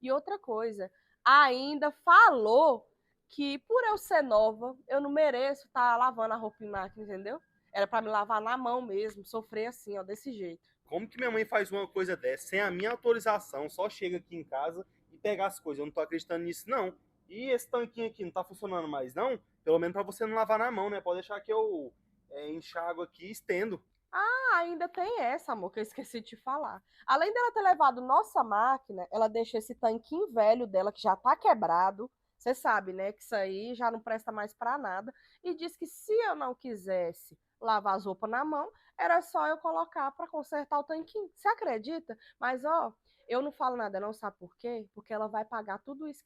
E outra coisa, ainda falou que por eu ser nova, eu não mereço estar lavando a roupa em máquina, entendeu? Era para me lavar na mão mesmo, sofrer assim, ó, desse jeito. Como que minha mãe faz uma coisa dessa sem a minha autorização, só chega aqui em casa e pega as coisas? Eu não tô acreditando nisso, não. E esse tanquinho aqui não tá funcionando mais, não? Pelo menos pra você não lavar na mão, né? Pode deixar que eu enxago aqui e estendo. Ah, ainda tem essa, amor, que eu esqueci de te falar. Além dela ter levado nossa máquina, ela deixou esse tanquinho velho dela, que já tá quebrado. Você sabe, né, que isso aí já não presta mais pra nada. E disse que se eu não quisesse lavar as roupas na mão, era só eu colocar pra consertar o tanquinho. Você acredita? Mas, ó, eu não falo nada, não, sabe por quê? Porque ela vai pagar tudo isso